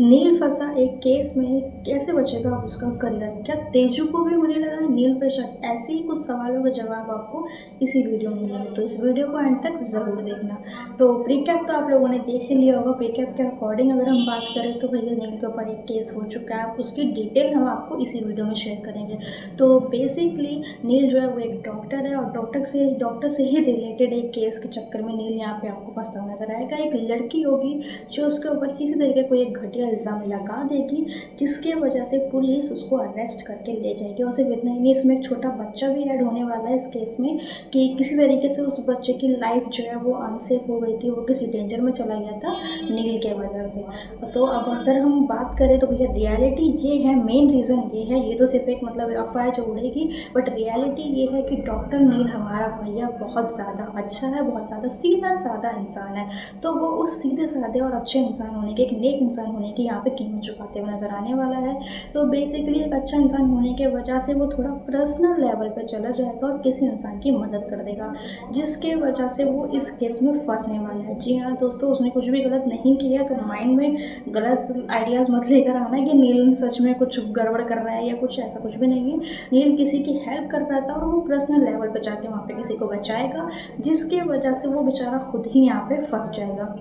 नील फंसा एक केस में, कैसे बचेगा अब उसका करियर? क्या तेजू को भी होने लगा है नील पे शक? ऐसे ही कुछ सवालों के जवाब आपको इसी वीडियो में मिलेंगे, तो इस वीडियो को एंड तक ज़रूर देखना। तो प्रीकैप तो आप लोगों ने देख ही लिया होगा। प्रीकैप के अकॉर्डिंग अगर हम बात करें तो भैया नील के ऊपर एक केस हो चुका है, उसकी डिटेल हम आपको इसी वीडियो में शेयर करेंगे। तो बेसिकली नील जो है वो एक डॉक्टर है, और डॉक्टर से ही रिलेटेड एक केस के चक्कर में नील यहाँ पे आपको फंसता नजर आएगा। एक लड़की होगी जो उसके ऊपर किसी तरीके को एक घटिया इल्ज़ाम लगा देगी, जिसके वजह से पुलिस उसको अरेस्ट करके ले जाएगी। और सिर्फ इतना ही नहीं, इसमें एक छोटा बच्चा भी ऐड होने वाला है इस केस में, कि किसी तरीके से उस बच्चे की लाइफ जो है वो अनसेफ हो गई थी, वो किसी डेंजर में चला गया था नील के वजह से। तो अब अगर हम बात करें तो भैया रियलिटी ये है, मेन रीज़न ये है, ये तो सिर्फ एक मतलब अफवाह जो उड़ेगी, बट रियलिटी ये है कि डॉक्टर नील हमारा भैया बहुत ज़्यादा अच्छा है, बहुत ज़्यादा सीधा साधा इंसान है। तो वो उस सीधे साधे और अच्छे इंसान होने के, एक नेक इंसान होने की यहाँ पे कीमत चुकाते हुए नज़र आने वाला है। तो बेसिकली एक अच्छा इंसान होने के वजह से वो थोड़ा पर्सनल लेवल पे चला जाएगा और किसी इंसान की मदद कर देगा, जिसके वजह से वो इस केस में फंसने वाला है। जी हाँ दोस्तों, उसने कुछ भी गलत नहीं किया, तो माइंड में गलत आइडियाज़ मत लेकर आना कि नील सच में कुछ गड़बड़ कर रहा है या कुछ, ऐसा कुछ भी नहीं है। नील किसी की हेल्प कर रहा था और वो पर्सनल लेवल पर जाके वहाँ पे किसी को बचाएगा, जिसके वजह से वो बेचारा खुद ही यहाँ पे फंस जाएगा।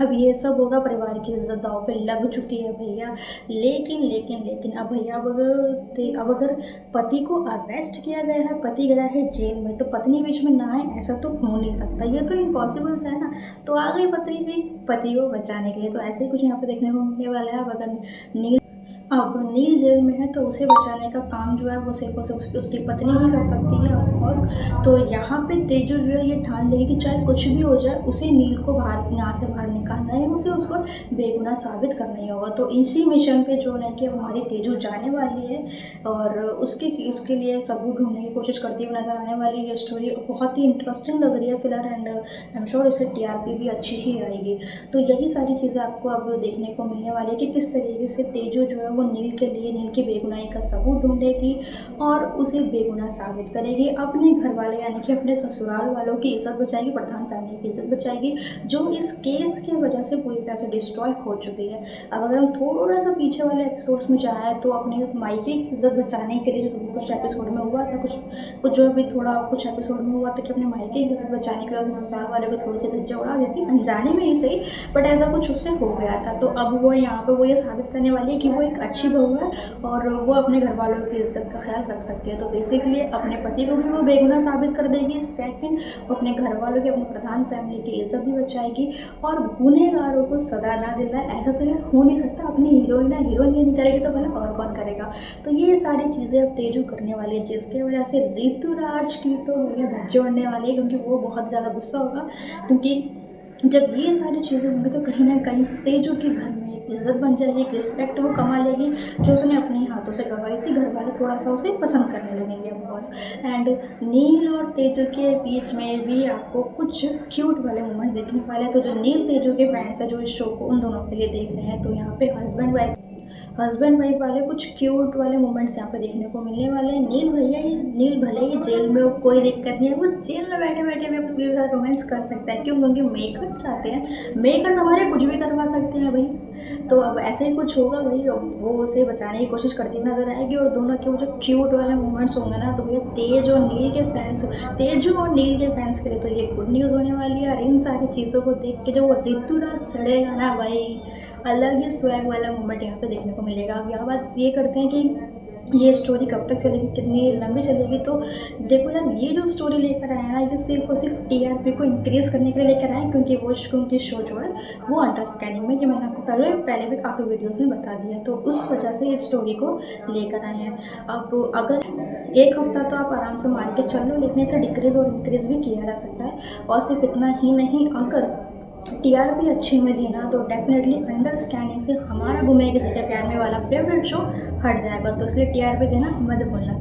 अब ये सब होगा, परिवार की इज्जत दांव पे लग चुकी है भैया। लेकिन अब भैया अब अगर पति को अरेस्ट किया गया है, पति गया है जेल में, तो पत्नी बीच में ना आए, ऐसा तो हो नहीं सकता, ये तो इम्पॉसिबल है ना। तो आ गई पत्नी जी पति को बचाने के लिए, तो ऐसे ही कुछ यहाँ पे देखने को मिलने वाला है। अब नील जेल में है, तो उसे बचाने का काम जो है वो सिर्फ और सिर्फ उसकी पत्नी ही कर सकती है ऑफकोर्स। तो यहाँ पे तेजू जो है ये ठान लेगी कि चाहे कुछ भी हो जाए, उसे नील को यहाँ से बाहर निकालना है, उसे उसको बेगुनाह साबित करना ही होगा। तो इसी मिशन पे जो है कि अब हमारी तेजू जाने वाली है, और उसके लिए सबूत ढूंढने की कोशिश करती हुई नजर आने वाली है। ये स्टोरी बहुत ही इंटरेस्टिंग लग रही है फिलहाल, एंड आई एम श्योर इससे TRP भी अच्छी ही आएगी। तो यही सारी चीज़ें आपको अब देखने को मिलने वाली है कि किस तरीके से तेजू जो है वो नील के लिए, नील की बेगुनाही का सबूत ढूंढेगी और उसे बेगुनाह साबित करेगी। अपने घर वाले यानी कि अपने ससुराल वालों की इज्जत बचाएगी, प्रधान फैमिली की इज्जत बचाएगी, जो इस केस की वजह से पूरी तरह से डिस्ट्रॉय हो चुकी है। अब अगर हम थोड़ा सा पीछे वाले एपिसोड्स में जाए तो अपने मायके की इज्जत बचाने के लिए, जो कुछ एपिसोड में हुआ था, कुछ जो भी थोड़ा कुछ एपिसोड में हुआ था कि अपने मायके की इज्जत बचाने के लिए ससुराल वाले को थोड़ी सी धज्जियां उड़ा देती, अनजाने में ही सही, बट ऐसा कुछ उससे हो गया था। तो अब वो यहाँ पे वो ये साबित करने वाली है कि वो एक अच्छी बहू है और वो अपने घर वालों की इज्जत का ख्याल रख सकती है। तो बेसिकली अपने पति को भी वो बेगुनाह साबित कर देगी। सेकंड, वो अपने घर वालों की, अपने प्रधान फैमिली की इज्जत भी बचाएगी, और गुनहगारों को सजा ना दिलाए, ऐसा तो यार हो नहीं सकता। अपनी हीरोइन ये नहीं करेगी तो भला और कौन करेगा। तो ये सारी चीज़ें अब तेजू करने वाली है, जिसकी वजह से ऋतुराज की तो भैया धज्जे उड़ने वाली है, क्योंकि वो बहुत ज़्यादा गुस्सा होगा। क्योंकि जब ये सारी चीज़ें होंगी तो कहीं ना कहीं तेजू के घर में एक इज्जत बन जाएगी, एक रिस्पेक्ट वो कमा लेगी, जो उसने अपने हाथों से गंवाई थी। घर वाले थोड़ा सा उसे पसंद करने लगेंगे ऑफकोर्स। एंड नील और तेजू के बीच में भी आपको कुछ क्यूट वाले मोमेंट्स देखने वाले हैं। तो जो नील तेजू के फैंस हैं जो इस शो को उन दोनों के लिए देख रहे हैं, तो यहाँ पे हस्बैंड वाइफ वाले कुछ क्यूट वाले मोमेंट्स यहाँ पे देखने को मिलने वाले हैं। नील भले ही जेल में हो, कोई दिक्कत नहीं है, वो जेल में बैठे बैठे भी अपने बीवी के साथ रोमांस कर सकता है। क्यों? क्योंकि मेकर्स चाहते हैं, मेकर्स हमारे कुछ भी करवा सकते हैं भाई। तो अब ऐसे ही कुछ होगा भाई, वो उसे बचाने की कोशिश करती हुई नजर आएगी, और दोनों के वो जो क्यूट वाले मोमेंट्स होंगे ना, तो भैया तेजू और नील के फैंस के लिए तो ये गुड न्यूज़ होने वाली है। और इन सारी चीज़ों को देख के जो वो ऋतुराज सड़ेगा ना भाई, अलग ही स्वैग वाला मोमेंट यहाँ पे देखने को मिलेगा। अब यहाँ बात ये करते हैं कि ये स्टोरी कब तक चलेगी, कितनी लंबी चलेगी। तो देखो यार, ये जो स्टोरी लेकर आया ना, ये सिर्फ और सिर्फ TRP को इंक्रीज़ करने के लिए लेकर आए, क्योंकि शो जो है वो अंडर स्कैनिंग में, ये मैंने आपको पहले भी काफ़ी वीडियोस में बता दिया, तो उस वजह से इस स्टोरी को लेकर आए हैं। अब अगर एक हफ्ता तो आप आराम से मान के चल लो, लेकिन इसे डिक्रीज़ और इंक्रीज़ भी किया जा सकता है। और सिर्फ इतना ही नहीं, अगर TRP अच्छी मिली ना, तो डेफिनेटली अंडर स्कैनिंग से हमारा गुमे किसी के प्यार में वाला फेवरेट शो हट जाएगा। तो इसलिए TRP देना मत भूलना।